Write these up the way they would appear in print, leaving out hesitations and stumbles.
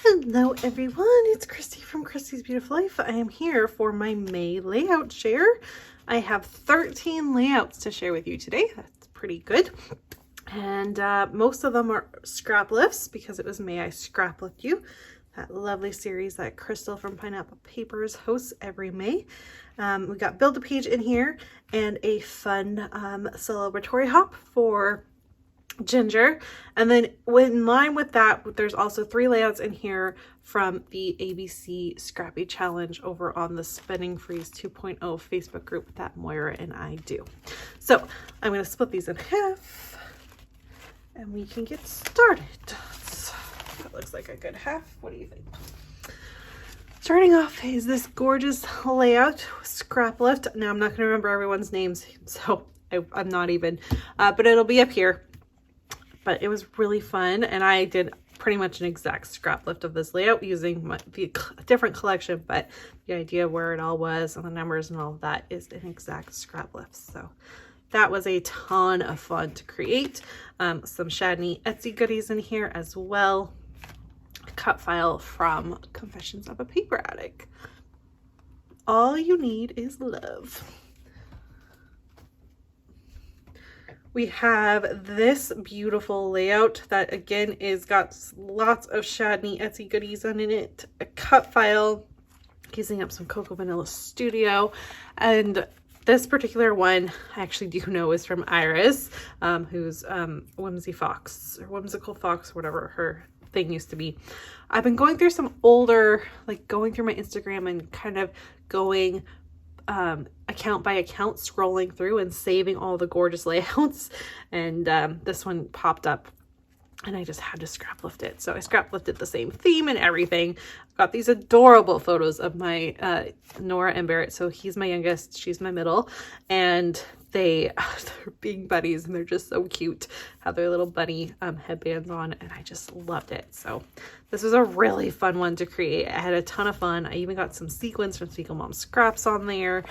Hello everyone, it's Christy from Christy's Beautiful Life. I am here for my May layout share. I have 13 layouts to share with you today. That's pretty good. And most of them are scrap lifts because it was May I Scrap Lift You. That lovely series that Crystal from Pineapple Papers hosts every May. We got Build a Page in here and a fun celebratory hop for Ginger, and then in line with that there's also 3 layouts in here from the ABC Scrappy Challenge over on the Spinning Freeze 2.0 Facebook group that Moira and I do. So I'm going to split these in half and we can get started. That looks like a good half. What do you think? Starting off is this gorgeous layout, scrap lift. Now I'm not going to remember everyone's names, so I'm not even, but it'll be up here. But it was really fun, and I did pretty much an exact scrap lift of this layout using the different collection, but the idea of where it all was and the numbers and all of that is an exact scrap lift. So that was a ton of fun to create. Some Shadney Etsy goodies in here as well. A cut file from Confessions of a Paper Addict. All you need is love. We have this beautiful layout that again is got lots of Shadney Etsy goodies on in it. A cut file using up some Cocoa Vanilla Studio, and this particular one I actually do know is from Iris, who's Whimsical Fox, whatever her thing used to be. I've been going through some older, like going through my Instagram and kind of going account by account, scrolling through and saving all the gorgeous layouts, and this one popped up and I just had to scrap lift it. So I scrap lifted the same theme and everything. I've got these adorable photos of my Nora and Barrett. So he's my youngest, she's my middle, and they're being buddies and they're just so cute. Have their little bunny headbands on, and I just loved it. So this was a really fun one to create. I had a ton of fun. I even got some sequins from Spiegel Mom Scraps on there,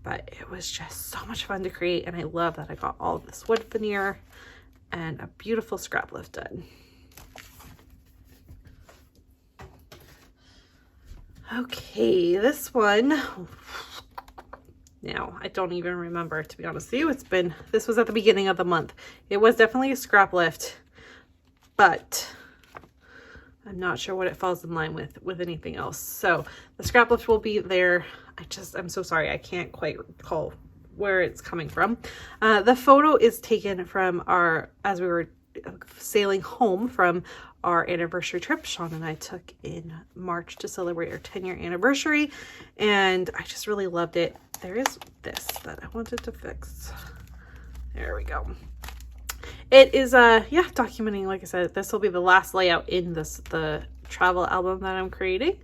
but it was just so much fun to create, and I love that I got all of this wood veneer and a beautiful scrap lift done. Okay, this one, now I don't even remember, to be honest with you. This was at the beginning of the month. It was definitely a scrap lift, but I'm not sure what it falls in line with anything else. So the scrap lift will be there. I'm so sorry, I can't quite recall where it's coming from. The photo is taken from as we were sailing home from our anniversary trip Sean and I took in March to celebrate our 10-year anniversary, and I just really loved it. There is this that I wanted to fix. There we go. It is documenting, like I said, this will be the last layout in the travel album that I'm creating.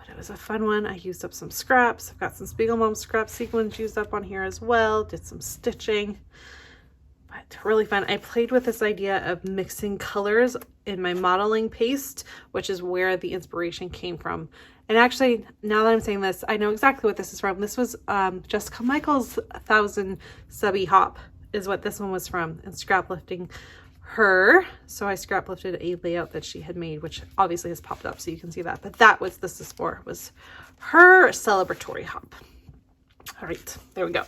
It was a fun one. I used up some scraps. I've got some Spiegel Mom scrap sequins used up on here as well. Did some stitching, but really fun. I played with this idea of mixing colors in my modeling paste, which is where the inspiration came from. And actually, now that I'm saying this, I know exactly what this is from. This was Jessica Michael's 1000 Subby Hop is what this one was from, and scrap lifting her. So I scrap lifted a layout that she had made, which obviously has popped up so you can see that, but that was this is for was her celebratory hop. All right, there we go.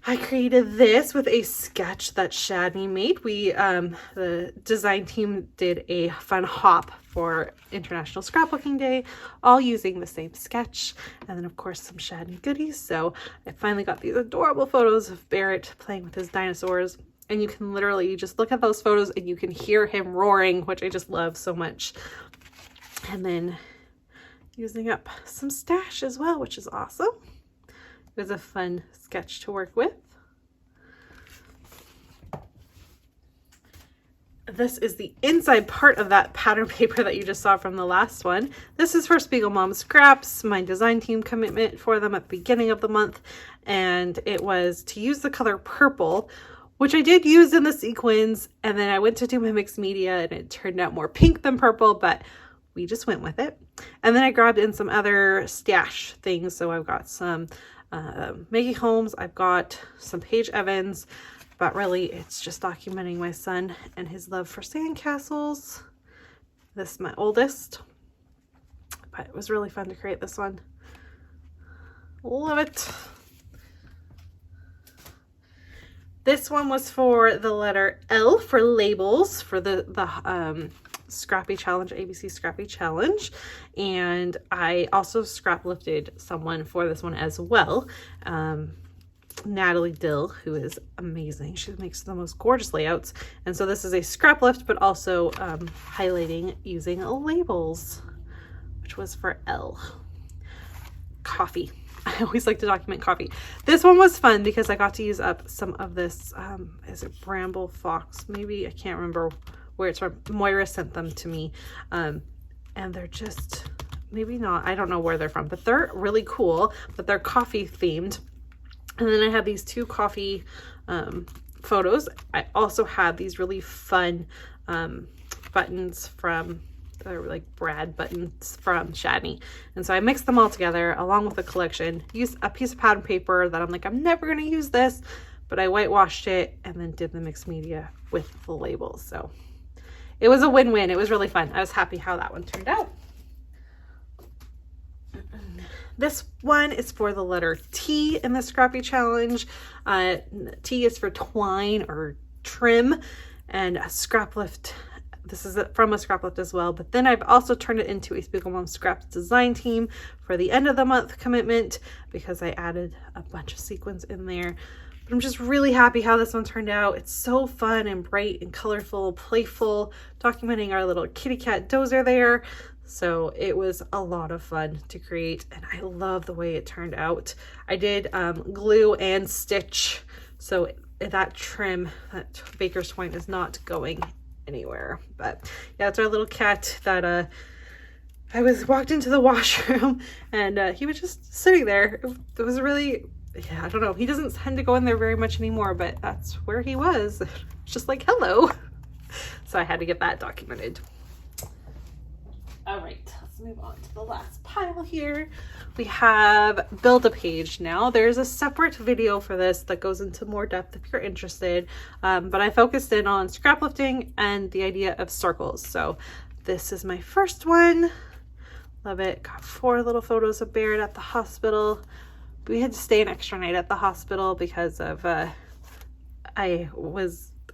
I created this with a sketch that Shadney made. The design team did a fun hop for International Scrapbooking Day, all using the same sketch, and then of course some Shadney goodies. So I finally got these adorable photos of Barrett playing with his dinosaurs, and you can literally just look at those photos and you can hear him roaring, which I just love so much. And then using up some stash as well, which is awesome. It was a fun sketch to work with. This is the inside part of that pattern paper that you just saw from the last one. This is for Spiegel Mom Scraps, my design team commitment for them at the beginning of the month. And it was to use the color purple, which I did use in the sequins. And then I went to do my mixed media and it turned out more pink than purple, but we just went with it. And then I grabbed in some other stash things. So I've got some Maggie Holmes, I've got some Paige Evans, but really it's just documenting my son and his love for sandcastles. This is my oldest, but it was really fun to create this one. Love it. This one was for the letter L for labels for the Scrappy Challenge, ABC Scrappy Challenge. And I also scrap lifted someone for this one as well. Natalie Dill, who is amazing. She makes the most gorgeous layouts. And so this is a scrap lift, but also highlighting using labels, which was for L. Coffee. I always like to document coffee. This one was fun because I got to use up some of this, is it Bramble Fox? Maybe, I can't remember where it's from. Moira sent them to me. And they're just, maybe not, I don't know where they're from, but they're really cool, but they're coffee themed. And then I have these two coffee photos. I also had these really fun buttons from, they're like brad buttons from Shadney. And so I mixed them all together along with the collection, used a piece of pattern paper that I'm like, I'm never going to use this, but I whitewashed it and then did the mixed media with the labels. So it was a win-win. It was really fun. I was happy how that one turned out. This one is for the letter T in the Scrappy Challenge. T is for twine or trim, and a scrap lift. This is from a scrap lift as well, but then I've also turned it into a Spiegel Mom Scraps design team for the end of the month commitment because I added a bunch of sequins in there. But I'm just really happy how this one turned out. It's so fun and bright and colorful, playful, documenting our little kitty cat Dozer there. So it was a lot of fun to create, and I love the way it turned out. I did glue and stitch, so that trim, that baker's twine, is not going anywhere. But yeah, it's our little cat that I walked into the washroom and he was just sitting there. It was really, yeah, I don't know, he doesn't tend to go in there very much anymore, but that's where he was. Just like, hello. So I had to get that documented. All right, let's move on to the last pile here. We have Build a Page now. There's a separate video for this that goes into more depth if you're interested, but I focused in on scrap lifting and the idea of circles. So this is my first one. Love it. Got 4 little photos of Barrett at the hospital. We had to stay an extra night at the hospital because of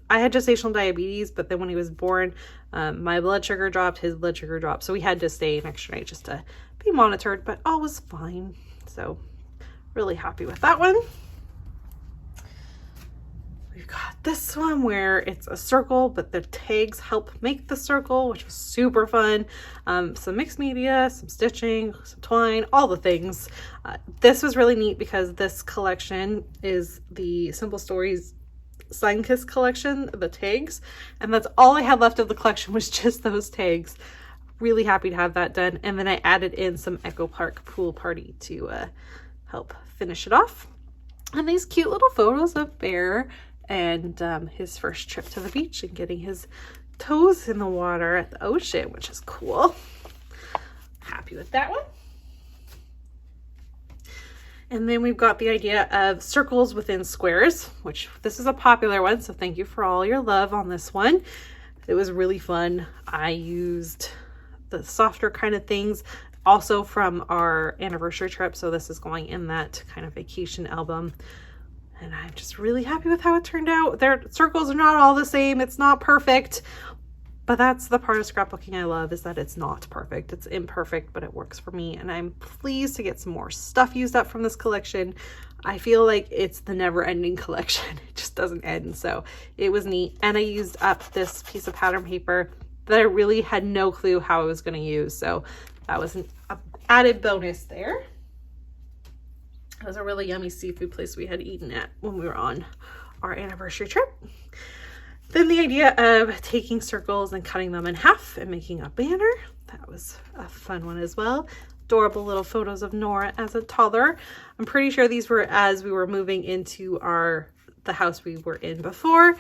I had gestational diabetes, but then when he was born, my blood sugar dropped, his blood sugar dropped. So we had to stay an extra night just to be monitored, but all was fine. So really happy with that one. We've got this one where it's a circle, but the tags help make the circle, which was super fun. Some mixed media, some stitching, some twine, all the things. This was really neat because this collection is the Simple Stories Sign Kiss collection, the tags, and that's all I had left of the collection was just those tags. Really happy to have that done. And then I added in some Echo Park Pool Party to help finish it off. And these cute little photos of Bear and his first trip to the beach and getting his toes in the water at the ocean, which is cool. Happy with that one. And then we've got the idea of circles within squares, which this is a popular one. So thank you for all your love on this one. It was really fun. I used the softer kind of things also from our anniversary trip. So this is going in that kind of vacation album. And I'm just really happy with how it turned out. Their circles are not all the same. It's not perfect. But that's the part of scrapbooking I love, is that it's not perfect. It's imperfect, but it works for me. And I'm pleased to get some more stuff used up from this collection. I feel like it's the never-ending collection. It just doesn't end. So it was neat. And I used up this piece of pattern paper that I really had no clue how I was going to use. So that was an added bonus there. It was a really yummy seafood place we had eaten at when we were on our anniversary trip. Then the idea of taking circles and cutting them in half and making a banner. That was a fun one as well. Adorable little photos of Nora as a toddler. I'm pretty sure these were as we were moving into the house we were in before.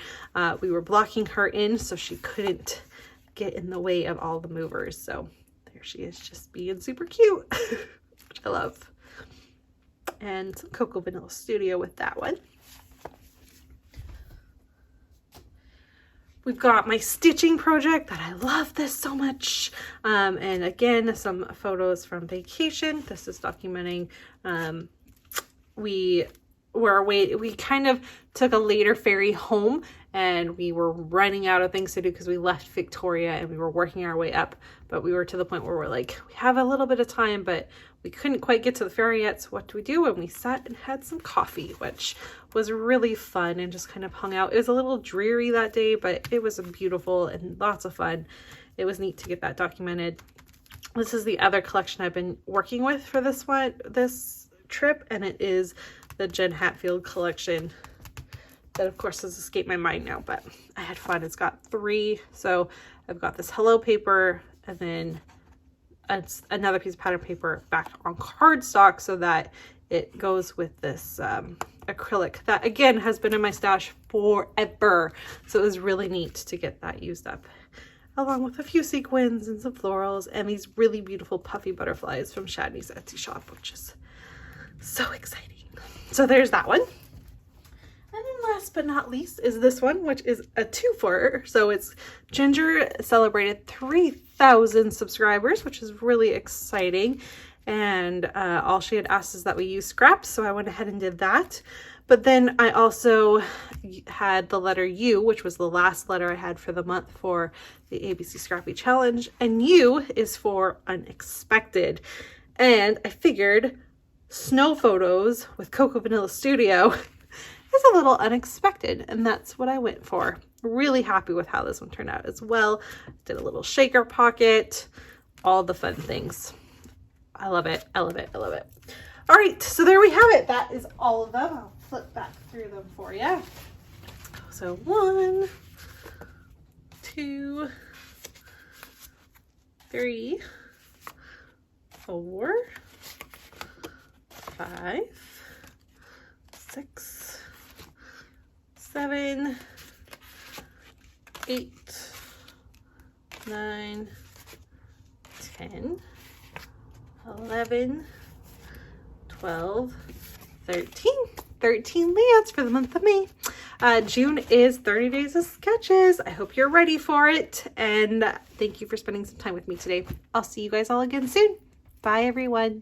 We were blocking her in so she couldn't get in the way of all the movers. So there she is, just being super cute, which I love. And some Cocoa Vanilla Studio with that one. We've got my stitching project that I love this so much. And again, some photos from vacation. This is documenting, we kind of took a later ferry home and we were running out of things to do because we left Victoria and we were working our way up, but we were to the point where we're like, we have a little bit of time, but we couldn't quite get to the ferry yet. So what do we do? And we sat and had some coffee, which was really fun, and just kind of hung out. It was a little dreary that day, but it was beautiful and lots of fun. It was neat to get that documented. This is the other collection I've been working with for this trip, and it is the Jen Hatfield collection that of course has escaped my mind now, but I had fun. It's got 3, so I've got this hello paper and then it's another piece of pattern paper back on cardstock so that it goes with this acrylic that again has been in my stash forever, so it was really neat to get that used up, along with a few sequins and some florals and these really beautiful puffy butterflies from Shadney's Etsy shop, which is so exciting. So there's that one. And then last but not least is this one, which is a twofer. So it's Ginger celebrated 3,000 subscribers, which is really exciting. And all she had asked is that we use scraps, so I went ahead and did that. But then I also had the letter U, which was the last letter I had for the month for the ABC Scrappy Challenge. And U is for unexpected. And I figured snow photos with Cocoa Vanilla Studio is a little unexpected, and that's what I went for. Really happy with how this one turned out as well. Did a little shaker pocket, all the fun things. I love it. I love it. I love it. All right, so there we have it. That is all of them. I'll flip back through them for you. So 1, 2, 3, 4, 5, 6, 7, 8, 9, 10, 11, 12, 13. 13 layouts for the month of May. June is 30 days of sketches. I hope you're ready for it. And thank you for spending some time with me today. I'll see you guys all again soon. Bye, everyone.